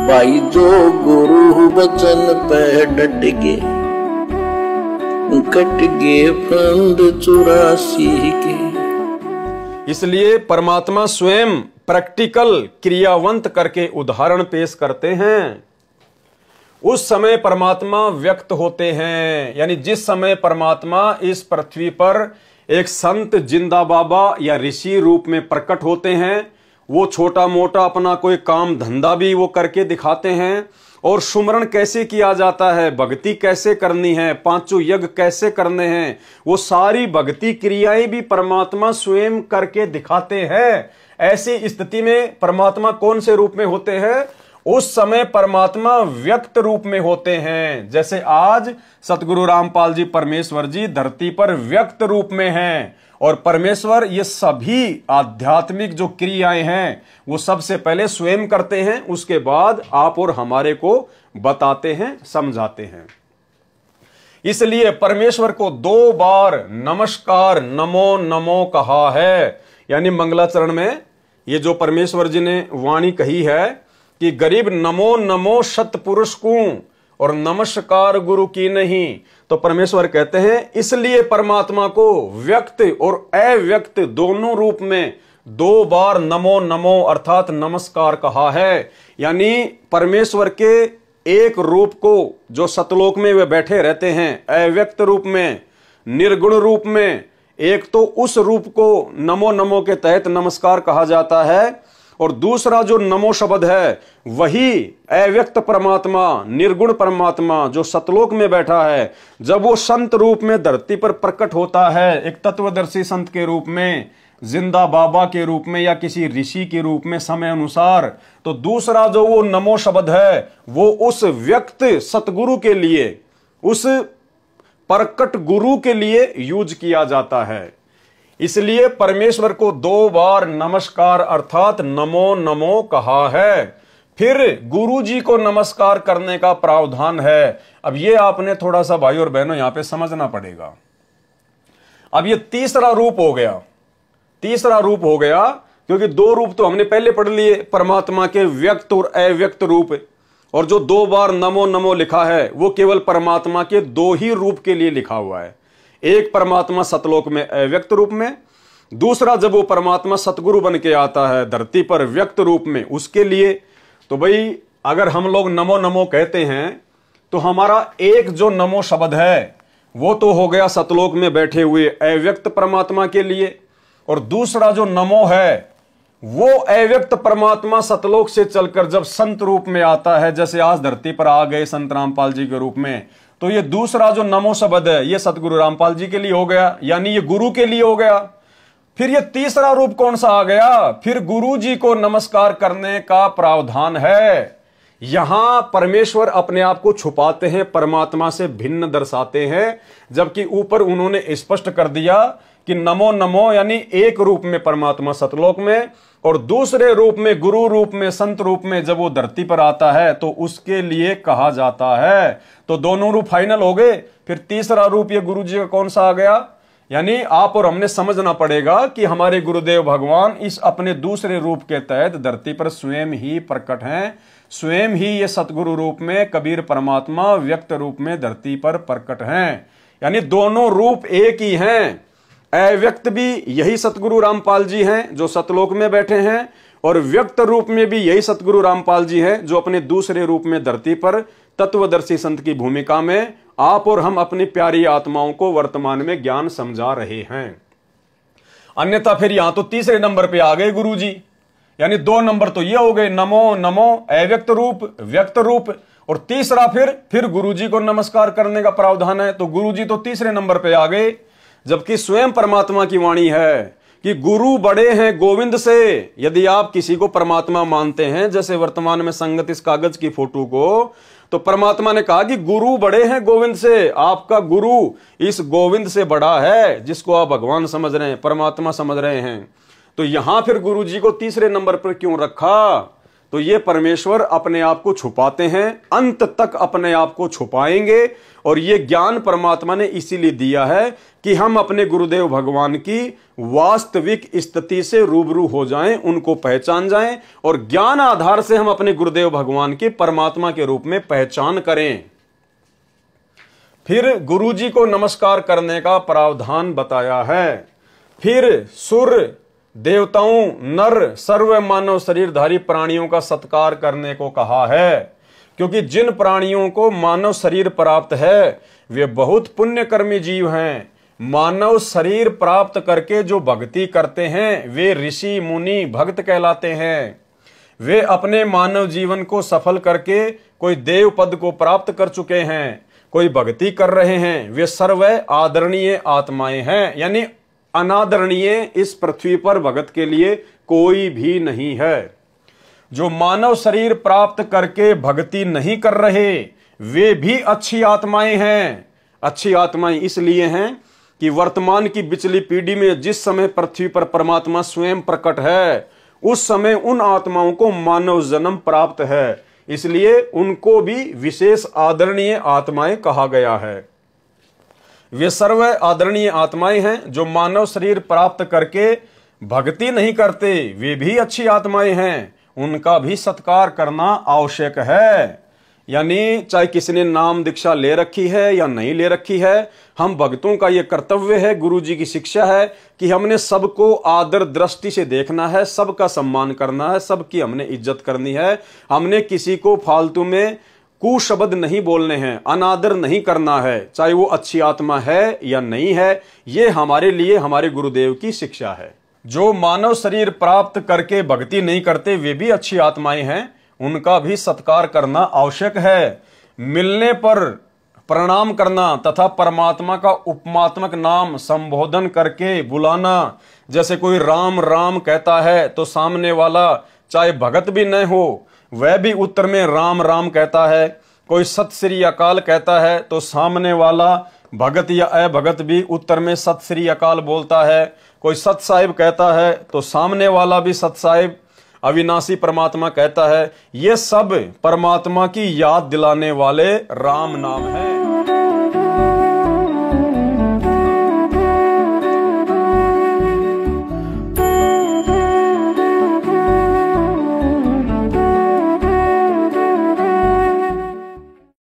भाई जो गुरु वचन पे डट गे, कट गे फंद 84 के। इसलिए परमात्मा स्वयं प्रैक्टिकल क्रियावंत करके उदाहरण पेश करते हैं। उस समय परमात्मा व्यक्त होते हैं, यानी जिस समय परमात्मा इस पृथ्वी पर एक संत जिंदा बाबा या ऋषि रूप में प्रकट होते हैं, वो छोटा मोटा अपना कोई काम धंधा भी वो करके दिखाते हैं। और सुमरण कैसे किया जाता है, भक्ति कैसे करनी है, पांचों यज्ञ कैसे करने हैं, वो सारी भक्ति क्रियाएं भी परमात्मा स्वयं करके दिखाते हैं। ऐसी स्थिति में परमात्मा कौन से रूप में होते हैं? उस समय परमात्मा व्यक्त रूप में होते हैं। जैसे आज सतगुरु रामपाल जी परमेश्वर जी धरती पर व्यक्त रूप में हैं। और परमेश्वर ये सभी आध्यात्मिक जो क्रियाएं हैं वो सबसे पहले स्वयं करते हैं, उसके बाद आप और हमारे को बताते हैं, समझाते हैं। इसलिए परमेश्वर को 2 बार नमस्कार नमो नमो कहा है। यानी मंगलाचरण में ये जो परमेश्वर जी ने वाणी कही है कि गरीब नमो नमो सतपुरुष को और नमस्कार गुरु की नहीं, तो परमेश्वर कहते हैं इसलिए परमात्मा को व्यक्त और अव्यक्त दोनों रूप में 2 बार नमो नमो अर्थात नमस्कार कहा है। यानी परमेश्वर के एक रूप को जो सतलोक में वे बैठे रहते हैं अव्यक्त रूप में, निर्गुण रूप में, एक तो उस रूप को नमो नमो के तहत नमस्कार कहा जाता है, और दूसरा जो नमो शब्द है वही अव्यक्त परमात्मा, निर्गुण परमात्मा जो सतलोक में बैठा है, जब वो संत रूप में धरती पर प्रकट होता है, एक तत्वदर्शी संत के रूप में, जिंदा बाबा के रूप में या किसी ऋषि के रूप में समय अनुसार, तो दूसरा जो वो नमो शब्द है वो उस व्यक्त सतगुरु के लिए, उस प्रकट गुरु के लिए यूज किया जाता है। इसलिए परमेश्वर को 2 बार नमस्कार अर्थात नमो नमो कहा है। फिर गुरु जी को नमस्कार करने का प्रावधान है। अब ये आपने थोड़ा सा भाई और बहनों यहां पे समझना पड़ेगा। अब ये तीसरा रूप हो गया, तीसरा रूप हो गया, क्योंकि 2 रूप तो हमने पहले पढ़ लिए, परमात्मा के व्यक्त और अव्यक्त रूप। और जो 2 बार नमो नमो लिखा है वो केवल परमात्मा के 2 ही रूप के लिए लिखा हुआ है। एक परमात्मा सतलोक में अव्यक्त रूप में, दूसरा जब वो परमात्मा सतगुरु बन के आता है धरती पर व्यक्त रूप में, उसके लिए। तो भाई अगर हम लोग नमो नमो कहते हैं तो हमारा एक जो नमो शब्द है वो तो हो गया सतलोक में बैठे हुए अव्यक्त परमात्मा के लिए, और दूसरा जो नमो है वो अव्यक्त परमात्मा सतलोक से चलकर जब संत रूप में आता है, जैसे आज धरती पर आ गए संत रामपाल जी के रूप में, तो ये दूसरा जो नमो शब्द है ये सतगुरु रामपाल जी के लिए हो गया, यानी ये गुरु के लिए हो गया। फिर ये तीसरा रूप कौन सा आ गया? फिर गुरु जी को नमस्कार करने का प्रावधान है। यहां परमेश्वर अपने आप को छुपाते हैं, परमात्मा से भिन्न दर्शाते हैं, जबकि ऊपर उन्होंने स्पष्ट कर दिया कि नमो नमो यानी एक रूप में परमात्मा सतलोक में, और दूसरे रूप में गुरु रूप में, संत रूप में जब वो धरती पर आता है तो उसके लिए कहा जाता है। तो दोनों रूप फाइनल हो गए। फिर तीसरा रूप ये गुरु जी का कौन सा आ गया? यानी आप और हमने समझना पड़ेगा कि हमारे गुरुदेव भगवान इस अपने दूसरे रूप के तहत धरती पर स्वयं ही प्रकट हैं, स्वयं ही ये सतगुरु रूप में कबीर परमात्मा व्यक्त रूप में धरती पर प्रकट हैं। यानी दोनों रूप एक ही हैं। अव्यक्त भी यही सतगुरु रामपाल जी हैं जो सतलोक में बैठे हैं, और व्यक्त रूप में भी यही सतगुरु रामपाल जी हैं जो अपने दूसरे रूप में धरती पर तत्वदर्शी संत की भूमिका में आप और हम अपनी प्यारी आत्माओं को वर्तमान में ज्ञान समझा रहे हैं। अन्यथा फिर यहां तो तीसरे नंबर पे आ गए गुरु जी, यानी 2 नंबर तो ये हो गए, नमो नमो अव्यक्त रूप व्यक्त रूप, और तीसरा फिर गुरु जी को नमस्कार करने का प्रावधान है। तो गुरु जी तो तीसरे नंबर पे आ गए, जबकि स्वयं परमात्मा की वाणी है कि गुरु बड़े हैं गोविंद से। यदि आप किसी को परमात्मा मानते हैं, जैसे वर्तमान में संगत इस कागज की फोटो को, तो परमात्मा ने कहा कि गुरु बड़े हैं गोविंद से, आपका गुरु इस गोविंद से बड़ा है, जिसको आप भगवान समझ रहे हैं, परमात्मा समझ रहे हैं। तो यहां फिर गुरु जी को तीसरे नंबर पर क्यों रखा? तो ये परमेश्वर अपने आप को छुपाते हैं, अंत तक अपने आप को छुपाएंगे। और ये ज्ञान परमात्मा ने इसीलिए दिया है कि हम अपने गुरुदेव भगवान की वास्तविक स्थिति से रूबरू हो जाएं, उनको पहचान जाएं और ज्ञान आधार से हम अपने गुरुदेव भगवान की परमात्मा के रूप में पहचान करें। फिर गुरुजी को नमस्कार करने का प्रावधान बताया है। फिर सुर, देवताओं, नर, सर्व मानव शरीरधारी प्राणियों का सत्कार करने को कहा है, क्योंकि जिन प्राणियों को मानव शरीर प्राप्त है वे बहुत पुण्यकर्मी जीव हैं। मानव शरीर प्राप्त करके जो भक्ति करते हैं वे ऋषि मुनि भक्त कहलाते हैं। वे अपने मानव जीवन को सफल करके कोई देव पद को प्राप्त कर चुके हैं, कोई भक्ति कर रहे हैं, वे सर्व आदरणीय आत्माएं हैं। यानी अनादरणीय इस पृथ्वी पर भगत के लिए कोई भी नहीं है। जो मानव शरीर प्राप्त करके भक्ति नहीं कर रहे वे भी अच्छी आत्माएं हैं। अच्छी आत्माएं इसलिए हैं कि वर्तमान की पिछली पीढ़ी में जिस समय पृथ्वी पर परमात्मा स्वयं प्रकट है उस समय उन आत्माओं को मानव जन्म प्राप्त है, इसलिए उनको भी विशेष आदरणीय आत्माएं कहा गया है। वे सर्व आदरणीय आत्माएं हैं। जो मानव शरीर प्राप्त करके भक्ति नहीं करते वे भी अच्छी आत्माएं हैं, उनका भी सत्कार करना आवश्यक है। यानी चाहे किसी ने नाम दीक्षा ले रखी है या नहीं ले रखी है, हम भक्तों का यह कर्तव्य है, गुरु जी की शिक्षा है कि हमने सबको आदर दृष्टि से देखना है, सबका सम्मान करना है, सबकी हमने इज्जत करनी है। हमने किसी को फालतू में कुशब्द नहीं बोलने हैं, अनादर नहीं करना है, चाहे वो अच्छी आत्मा है या नहीं है। ये हमारे लिए हमारे गुरुदेव की शिक्षा है। जो मानव शरीर प्राप्त करके भक्ति नहीं करते वे भी अच्छी आत्माएं हैं, उनका भी सत्कार करना आवश्यक है। मिलने पर प्रणाम करना तथा परमात्मा का उपमात्मक नाम संबोधन करके बुलाना। जैसे कोई राम राम कहता है तो सामने वाला चाहे भगत भी न हो वह भी उत्तर में राम राम कहता है। कोई सत श्री अकाल कहता है तो सामने वाला भगत या अभगत भी उत्तर में सत श्री अकाल बोलता है। कोई सत साहिब कहता है तो सामने वाला भी सत साहिब अविनाशी परमात्मा कहता है। ये सब परमात्मा की याद दिलाने वाले राम नाम है।